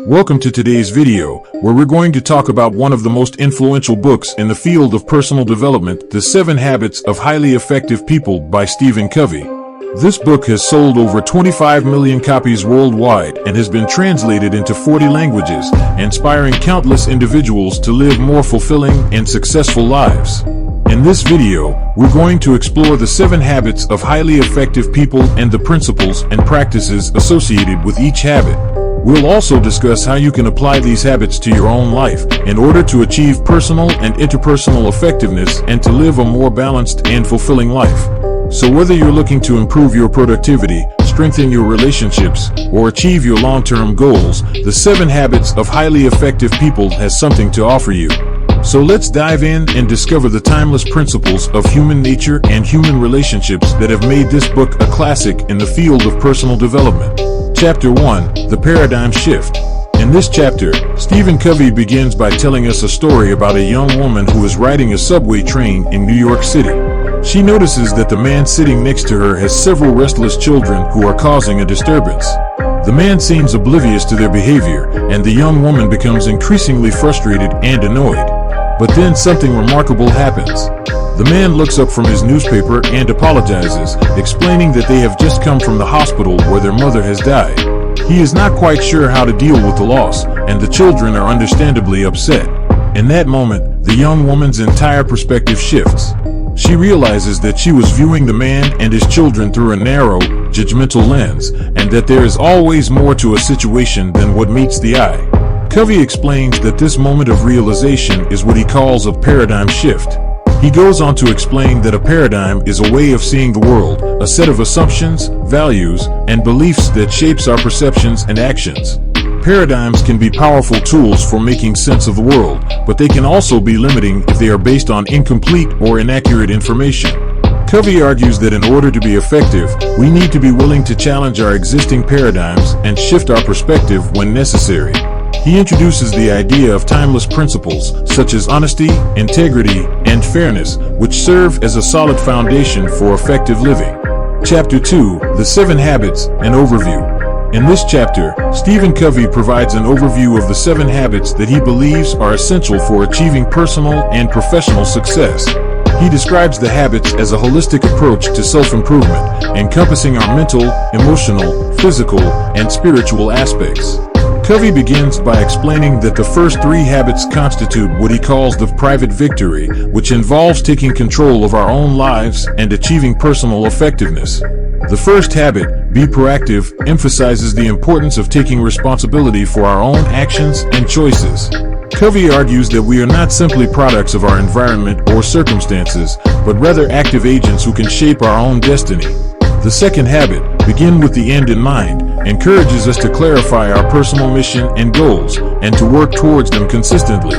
Welcome to today's video, where we're going to talk about one of the most influential books in the field of personal development, The 7 Habits of Highly Effective People by Stephen Covey. This book has sold over 25 million copies worldwide and has been translated into 40 languages, inspiring countless individuals to live more fulfilling and successful lives. In this video, we're going to explore the 7 habits of highly effective people and the principles and practices associated with each habit. We'll also discuss how you can apply these habits to your own life in order to achieve personal and interpersonal effectiveness and to live a more balanced and fulfilling life. So whether you're looking to improve your productivity, strengthen your relationships, or achieve your long-term goals, the 7 habits of highly effective people has something to offer you. So let's dive in and discover the timeless principles of human nature and human relationships that have made this book a classic in the field of personal development. Chapter 1, The Paradigm Shift. In this chapter, Stephen Covey begins by telling us a story about a young woman who is riding a subway train in New York City. She notices that the man sitting next to her has several restless children who are causing a disturbance. The man seems oblivious to their behavior, and the young woman becomes increasingly frustrated and annoyed. But then something remarkable happens. The man looks up from his newspaper and apologizes, explaining that they have just come from the hospital where their mother has died. He is not quite sure how to deal with the loss, and the children are understandably upset. In that moment, the young woman's entire perspective shifts. She realizes that she was viewing the man and his children through a narrow, judgmental lens, and that there is always more to a situation than what meets the eye. Covey explains that this moment of realization is what he calls a paradigm shift. He goes on to explain that a paradigm is a way of seeing the world, a set of assumptions, values, and beliefs that shapes our perceptions and actions. Paradigms can be powerful tools for making sense of the world, but they can also be limiting if they are based on incomplete or inaccurate information. Covey argues that in order to be effective, we need to be willing to challenge our existing paradigms and shift our perspective when necessary. He introduces the idea of timeless principles such as honesty, integrity, and fairness, which serve as a solid foundation for effective living. Chapter 2, The 7 Habits, an Overview. In this chapter, Stephen Covey provides an overview of the 7 habits that he believes are essential for achieving personal and professional success. He describes the habits as a holistic approach to self-improvement, encompassing our mental, emotional, physical, and spiritual aspects. Covey begins by explaining that the first 3 habits constitute what he calls the private victory, which involves taking control of our own lives and achieving personal effectiveness. The first habit, be proactive, emphasizes the importance of taking responsibility for our own actions and choices. Covey argues that we are not simply products of our environment or circumstances, but rather active agents who can shape our own destiny. The second habit, begin with the end in mind, encourages us to clarify our personal mission and goals, and to work towards them consistently.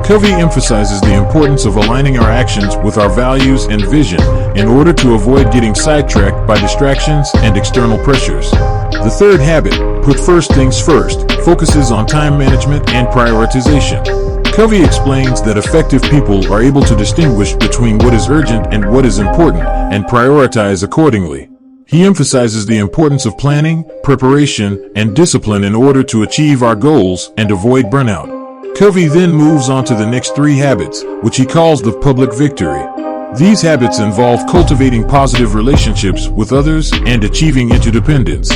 Covey emphasizes the importance of aligning our actions with our values and vision in order to avoid getting sidetracked by distractions and external pressures. The third habit, put first things first, focuses on time management and prioritization. Covey explains that effective people are able to distinguish between what is urgent and what is important, and prioritize accordingly. He emphasizes the importance of planning, preparation, and discipline in order to achieve our goals and avoid burnout. Covey then moves on to the next 3 habits, which he calls the public victory. These habits involve cultivating positive relationships with others and achieving interdependence.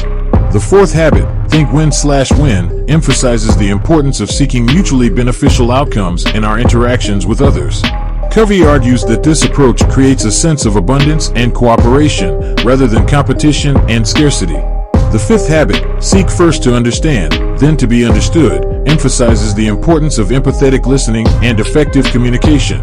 The fourth habit, think win/win, emphasizes the importance of seeking mutually beneficial outcomes in our interactions with others. Covey argues that this approach creates a sense of abundance and cooperation, rather than competition and scarcity. The fifth habit, seek first to understand, then to be understood, emphasizes the importance of empathetic listening and effective communication.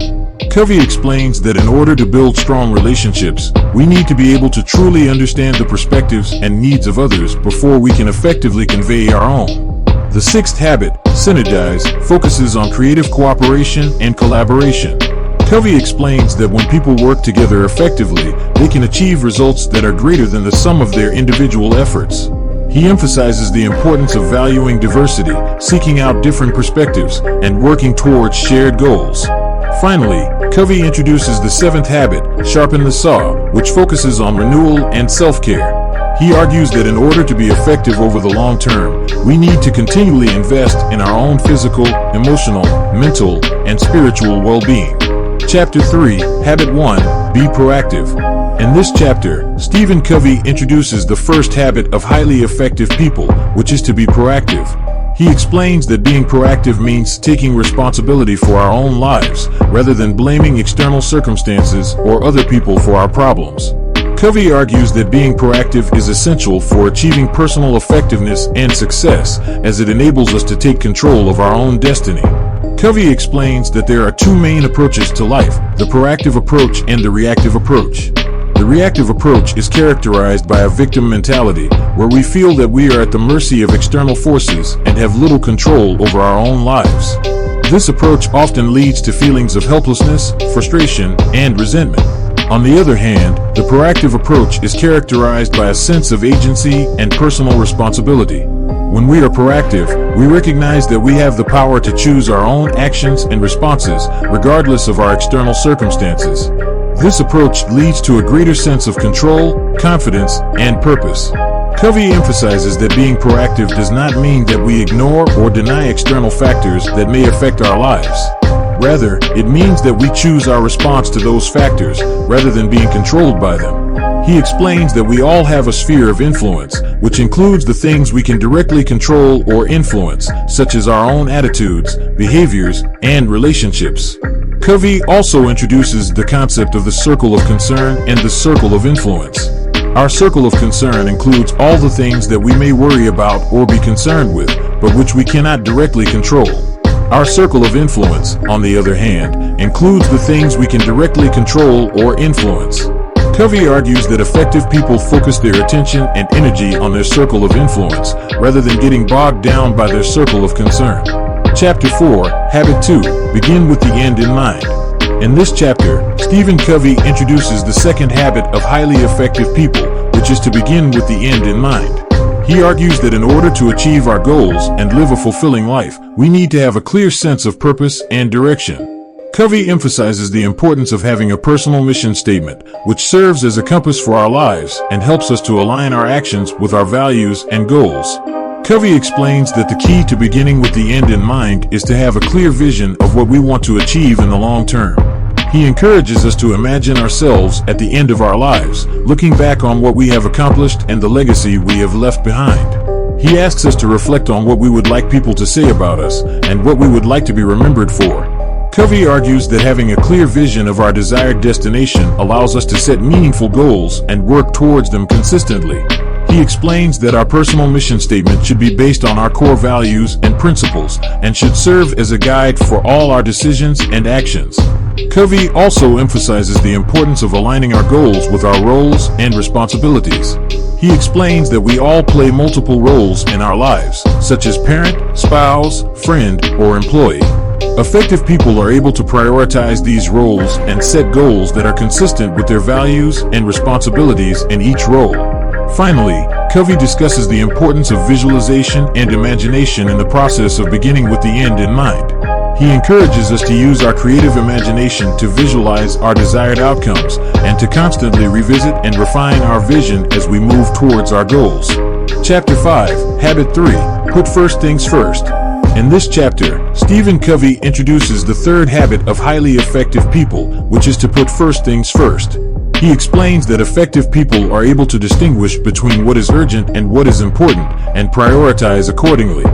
Covey explains that in order to build strong relationships, we need to be able to truly understand the perspectives and needs of others before we can effectively convey our own. The sixth habit, synergize, focuses on creative cooperation and collaboration. Covey explains that when people work together effectively, they can achieve results that are greater than the sum of their individual efforts. He emphasizes the importance of valuing diversity, seeking out different perspectives, and working towards shared goals. Finally, Covey introduces the 7th habit, sharpen the saw, which focuses on renewal and self-care. He argues that in order to be effective over the long term, we need to continually invest in our own physical, emotional, mental, and spiritual well-being. Chapter 3, Habit 1, Be Proactive. In this chapter, Stephen Covey introduces the first habit of highly effective people, which is to be proactive. He explains that being proactive means taking responsibility for our own lives, rather than blaming external circumstances or other people for our problems. Covey argues that being proactive is essential for achieving personal effectiveness and success, as it enables us to take control of our own destiny. Covey explains that there are two main approaches to life: the proactive approach and the reactive approach. The reactive approach is characterized by a victim mentality, where we feel that we are at the mercy of external forces and have little control over our own lives. This approach often leads to feelings of helplessness, frustration, and resentment. On the other hand, the proactive approach is characterized by a sense of agency and personal responsibility. When we are proactive, we recognize that we have the power to choose our own actions and responses, regardless of our external circumstances. This approach leads to a greater sense of control, confidence, and purpose. Covey emphasizes that being proactive does not mean that we ignore or deny external factors that may affect our lives. Rather, it means that we choose our response to those factors, rather than being controlled by them. He explains that we all have a sphere of influence, which includes the things we can directly control or influence, such as our own attitudes, behaviors, and relationships. Covey also introduces the concept of the circle of concern and the circle of influence. Our circle of concern includes all the things that we may worry about or be concerned with, but which we cannot directly control. Our circle of influence, on the other hand, includes the things we can directly control or influence. Covey argues that effective people focus their attention and energy on their circle of influence, rather than getting bogged down by their circle of concern. Chapter 4, Habit 2, Begin with the End in Mind. In this chapter, Stephen Covey introduces the second habit of highly effective people, which is to begin with the end in mind. He argues that in order to achieve our goals and live a fulfilling life, we need to have a clear sense of purpose and direction. Covey emphasizes the importance of having a personal mission statement, which serves as a compass for our lives and helps us to align our actions with our values and goals. Covey explains that the key to beginning with the end in mind is to have a clear vision of what we want to achieve in the long term. He encourages us to imagine ourselves at the end of our lives, looking back on what we have accomplished and the legacy we have left behind. He asks us to reflect on what we would like people to say about us and what we would like to be remembered for. Covey argues that having a clear vision of our desired destination allows us to set meaningful goals and work towards them consistently. He explains that our personal mission statement should be based on our core values and principles and should serve as a guide for all our decisions and actions. Covey also emphasizes the importance of aligning our goals with our roles and responsibilities. He explains that we all play multiple roles in our lives, such as parent, spouse, friend, or employee. Effective people are able to prioritize these roles and set goals that are consistent with their values and responsibilities in each role. Finally, Covey discusses the importance of visualization and imagination in the process of beginning with the end in mind. He encourages us to use our creative imagination to visualize our desired outcomes and to constantly revisit and refine our vision as we move towards our goals. Chapter 5, Habit 3, Put First Things First. In this chapter, Stephen Covey introduces the third habit of highly effective people, which is to put first things first. He explains that effective people are able to distinguish between what is urgent and what is important and prioritize accordingly.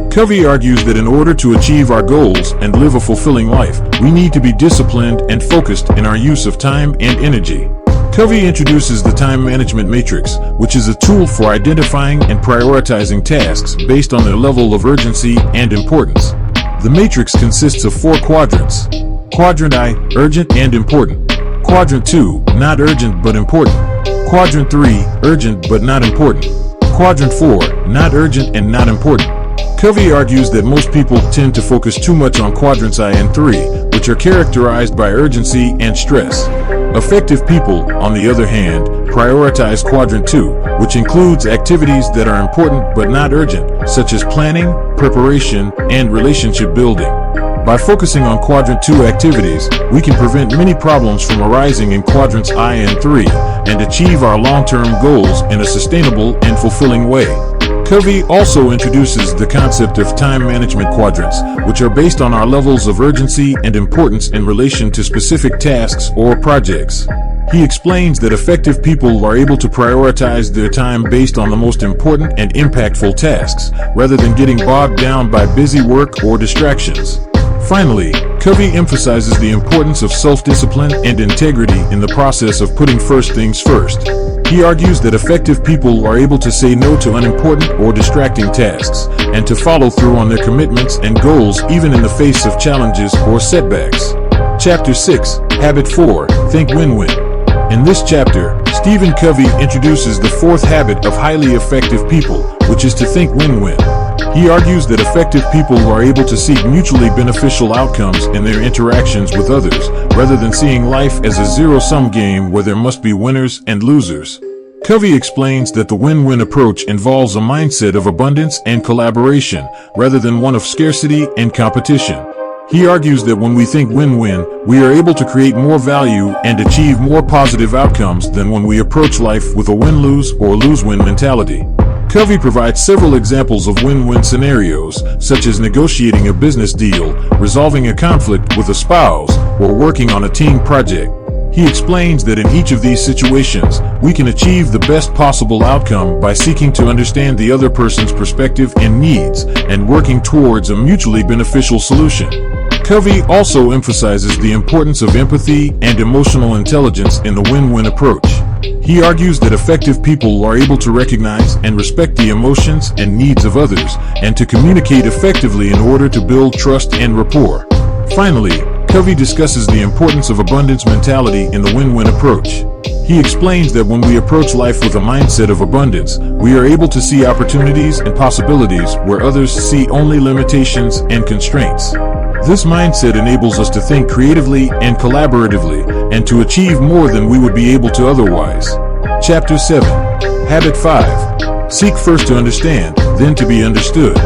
Covey argues that in order to achieve our goals and live a fulfilling life, we need to be disciplined and focused in our use of time and energy. Covey introduces the time management matrix, which is a tool for identifying and prioritizing tasks based on their level of urgency and importance. The matrix consists of 4 quadrants. Quadrant I, urgent and important. Quadrant 2, not urgent but important. Quadrant 3, urgent but not important. Quadrant 4, not urgent and not important. Covey argues that most people tend to focus too much on quadrants I and 3, which are characterized by urgency and stress. Effective people, on the other hand, prioritize quadrant 2, which includes activities that are important but not urgent, such as planning, preparation, and relationship building. By focusing on Quadrant 2 activities, we can prevent many problems from arising in Quadrants I and III, and achieve our long-term goals in a sustainable and fulfilling way. Covey also introduces the concept of time management quadrants, which are based on our levels of urgency and importance in relation to specific tasks or projects. He explains that effective people are able to prioritize their time based on the most important and impactful tasks, rather than getting bogged down by busy work or distractions. Finally, Covey emphasizes the importance of self-discipline and integrity in the process of putting first things first. He argues that effective people are able to say no to unimportant or distracting tasks, and to follow through on their commitments and goals even in the face of challenges or setbacks. Chapter 6, Habit 4, Think Win-Win. In this chapter, Stephen Covey introduces the fourth habit of highly effective people, which is to think win-win. He argues that effective people are able to seek mutually beneficial outcomes in their interactions with others, rather than seeing life as a zero-sum game where there must be winners and losers. Covey explains that the win-win approach involves a mindset of abundance and collaboration, rather than one of scarcity and competition. He argues that when we think win-win, we are able to create more value and achieve more positive outcomes than when we approach life with a win-lose or lose-win mentality. Covey provides several examples of win-win scenarios, such as negotiating a business deal, resolving a conflict with a spouse, or working on a team project. He explains that in each of these situations, we can achieve the best possible outcome by seeking to understand the other person's perspective and needs, and working towards a mutually beneficial solution. Covey also emphasizes the importance of empathy and emotional intelligence in the win-win approach. He argues that effective people are able to recognize and respect the emotions and needs of others, and to communicate effectively in order to build trust and rapport. Finally, Covey discusses the importance of abundance mentality in the win-win approach. He explains that when we approach life with a mindset of abundance, we are able to see opportunities and possibilities where others see only limitations and constraints. This mindset enables us to think creatively and collaboratively, and to achieve more than we would be able to otherwise. Chapter 7, Habit 5, Seek first to understand, then to be understood.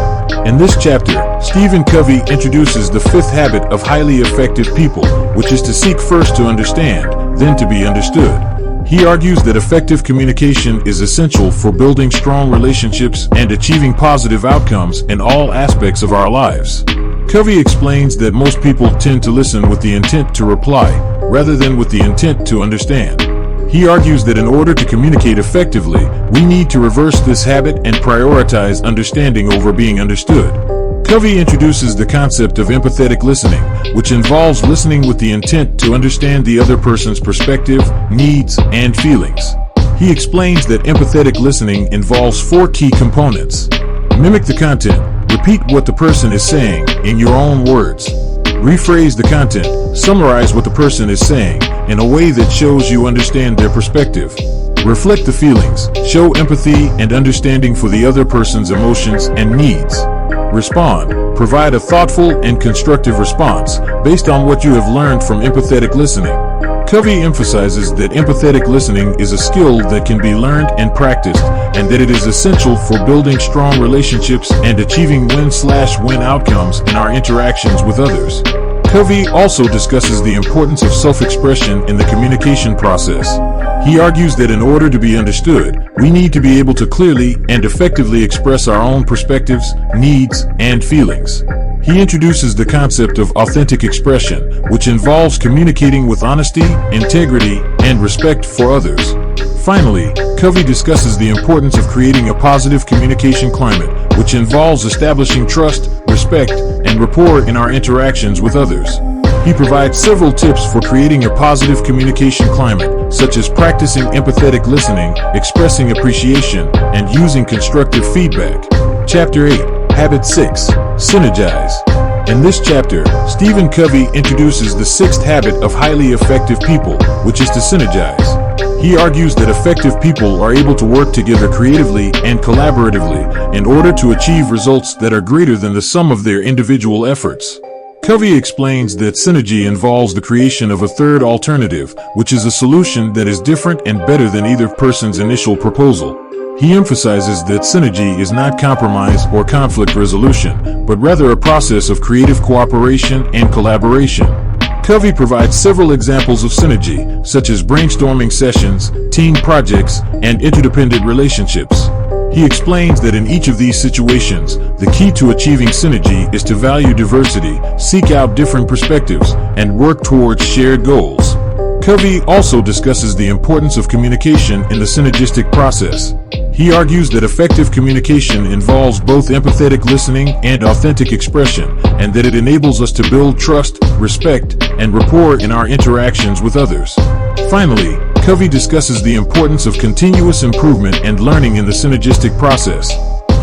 In this chapter, Stephen Covey introduces the fifth habit of highly effective people, which is to seek first to understand, then to be understood. He argues that effective communication is essential for building strong relationships and achieving positive outcomes in all aspects of our lives. Covey explains that most people tend to listen with the intent to reply, rather than with the intent to understand. He argues that in order to communicate effectively, we need to reverse this habit and prioritize understanding over being understood. Covey introduces the concept of empathetic listening, which involves listening with the intent to understand the other person's perspective, needs, and feelings. He explains that empathetic listening involves 4 key components. Mimic the content. Repeat what the person is saying in your own words. Rephrase the content. Summarize what the person is saying in a way that shows you understand their perspective. Reflect the feelings. Show empathy and understanding for the other person's emotions and needs. Respond. Provide a thoughtful and constructive response based on what you have learned from empathetic listening. Covey emphasizes that empathetic listening is a skill that can be learned and practiced, and that it is essential for building strong relationships and achieving win-win outcomes in our interactions with others. Covey also discusses the importance of self-expression in the communication process. He argues that in order to be understood, we need to be able to clearly and effectively express our own perspectives, needs, and feelings. He introduces the concept of authentic expression, which involves communicating with honesty, integrity, and respect for others. Finally, Covey discusses the importance of creating a positive communication climate, which involves establishing trust, respect, and rapport in our interactions with others. He provides several tips for creating a positive communication climate, such as practicing empathetic listening, expressing appreciation, and using constructive feedback. Chapter 8, Habit 6, Synergize. In this chapter, Stephen Covey introduces the sixth habit of highly effective people, which is to synergize. He argues that effective people are able to work together creatively and collaboratively in order to achieve results that are greater than the sum of their individual efforts. Covey explains that synergy involves the creation of a third alternative, which is a solution that is different and better than either person's initial proposal. He emphasizes that synergy is not compromise or conflict resolution, but rather a process of creative cooperation and collaboration. Covey provides several examples of synergy, such as brainstorming sessions, team projects, and interdependent relationships. He explains that in each of these situations, the key to achieving synergy is to value diversity, seek out different perspectives, and work towards shared goals. Covey also discusses the importance of communication in the synergistic process. He argues that effective communication involves both empathetic listening and authentic expression, and that it enables us to build trust, respect, and rapport in our interactions with others. Finally, Covey discusses the importance of continuous improvement and learning in the synergistic process.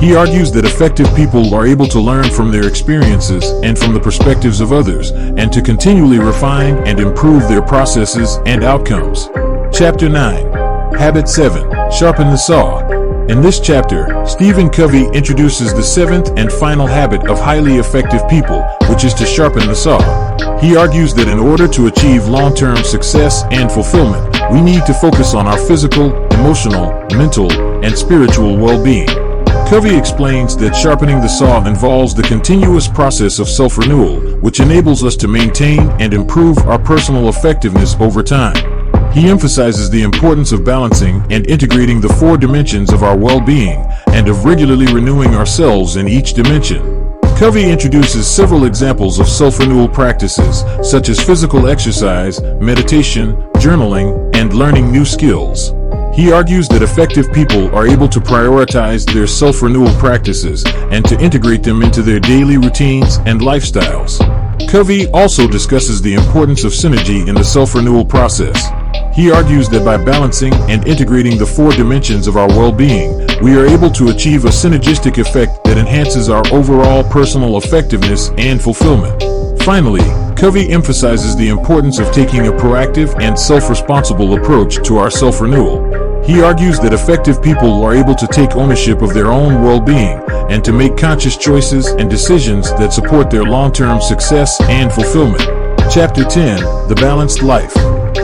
He argues that effective people are able to learn from their experiences and from the perspectives of others, and to continually refine and improve their processes and outcomes. Chapter 9. Habit 7. Sharpen the saw. In this chapter, Stephen Covey introduces the seventh and final habit of highly effective people, which is to sharpen the saw. He argues that in order to achieve long-term success and fulfillment, we need to focus on our physical, emotional, mental, and spiritual well-being. Covey explains that sharpening the saw involves the continuous process of self-renewal, which enables us to maintain and improve our personal effectiveness over time. He emphasizes the importance of balancing and integrating the four dimensions of our well-being, and of regularly renewing ourselves in each dimension. Covey introduces several examples of self-renewal practices, such as physical exercise, meditation, journaling, and learning new skills. He argues that effective people are able to prioritize their self-renewal practices and to integrate them into their daily routines and lifestyles. Covey also discusses the importance of synergy in the self-renewal process. He argues that by balancing and integrating the four dimensions of our well-being, we are able to achieve a synergistic effect that enhances our overall personal effectiveness and fulfillment. Finally, Covey emphasizes the importance of taking a proactive and self-responsible approach to our self-renewal. He argues that effective people are able to take ownership of their own well-being and to make conscious choices and decisions that support their long-term success and fulfillment. Chapter 10. The Balanced Life.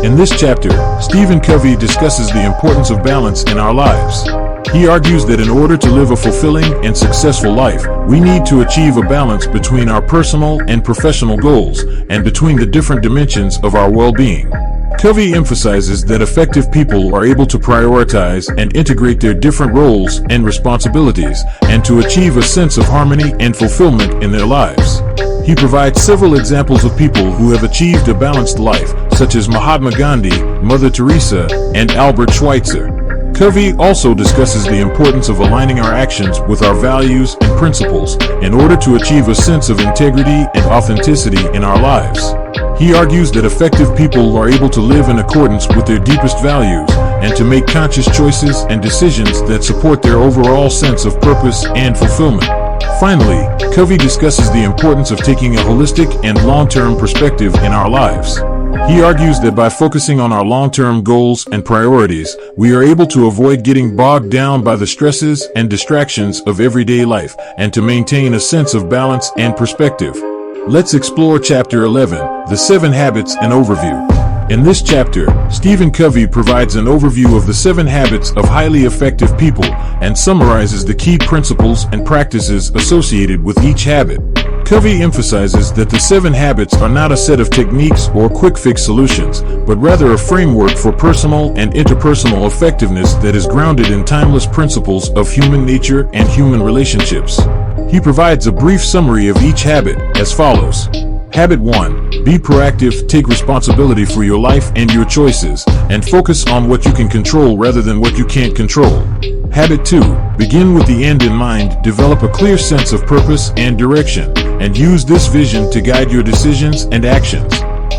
In this chapter, Stephen Covey discusses the importance of balance in our lives. He argues that in order to live a fulfilling and successful life, we need to achieve a balance between our personal and professional goals, and between the different dimensions of our well-being. Covey emphasizes that effective people are able to prioritize and integrate their different roles and responsibilities, and to achieve a sense of harmony and fulfillment in their lives. He provides several examples of people who have achieved a balanced life, such as Mahatma Gandhi, Mother Teresa, and Albert Schweitzer. Covey also discusses the importance of aligning our actions with our values and principles in order to achieve a sense of integrity and authenticity in our lives. He argues that effective people are able to live in accordance with their deepest values and to make conscious choices and decisions that support their overall sense of purpose and fulfillment. Finally, Covey discusses the importance of taking a holistic and long-term perspective in our lives. He argues that by focusing on our long-term goals and priorities, we are able to avoid getting bogged down by the stresses and distractions of everyday life, and to maintain a sense of balance and perspective. Let's explore Chapter 11, The 7 Habits and Overview. In this chapter, Stephen Covey provides an overview of the 7 habits of highly effective people and summarizes the key principles and practices associated with each habit. Covey emphasizes that the 7 habits are not a set of techniques or quick-fix solutions, but rather a framework for personal and interpersonal effectiveness that is grounded in timeless principles of human nature and human relationships. He provides a brief summary of each habit as follows. Habit 1. Be proactive, take responsibility for your life and your choices, and focus on what you can control rather than what you can't control. Habit 2. Begin with the end in mind, develop a clear sense of purpose and direction, and use this vision to guide your decisions and actions.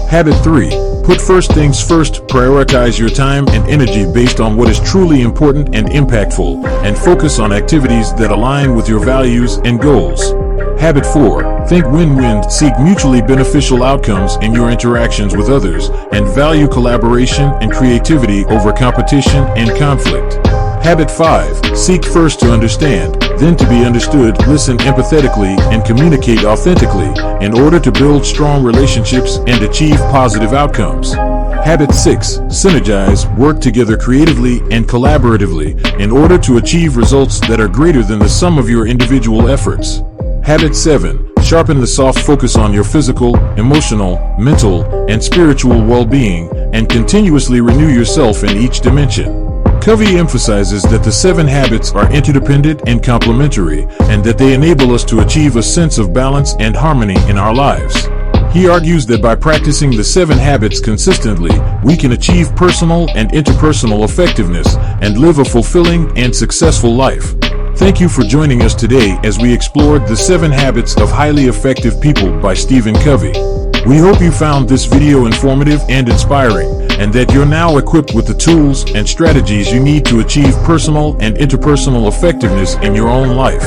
Habit 3. Put first things first, prioritize your time and energy based on what is truly important and impactful, and focus on activities that align with your values and goals. Habit 4. Think win-win, seek mutually beneficial outcomes in your interactions with others, and value collaboration and creativity over competition and conflict. Habit 5. Seek first to understand, then to be understood, listen empathetically, and communicate authentically in order to build strong relationships and achieve positive outcomes. Habit 6. Synergize, work together creatively and collaboratively in order to achieve results that are greater than the sum of your individual efforts. Habit 7. Sharpen the soft focus on your physical, emotional, mental, and spiritual well-being, and continuously renew yourself in each dimension. Covey emphasizes that the 7 habits are interdependent and complementary, and that they enable us to achieve a sense of balance and harmony in our lives. He argues that by practicing the 7 habits consistently, we can achieve personal and interpersonal effectiveness and live a fulfilling and successful life. Thank you for joining us today as we explored the 7 Habits of Highly Effective People by Stephen Covey. We hope you found this video informative and inspiring, and that you're now equipped with the tools and strategies you need to achieve personal and interpersonal effectiveness in your own life.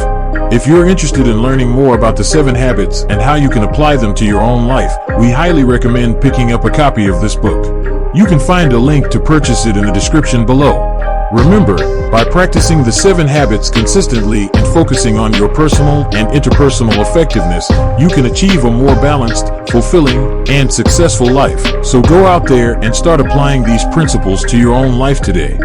If you're interested in learning more about the 7 habits and how you can apply them to your own life, we highly recommend picking up a copy of this book. You can find a link to purchase it in the description below. Remember, by practicing the 7 habits consistently and focusing on your personal and interpersonal effectiveness, you can achieve a more balanced, fulfilling, and successful life. So go out there and start applying these principles to your own life today.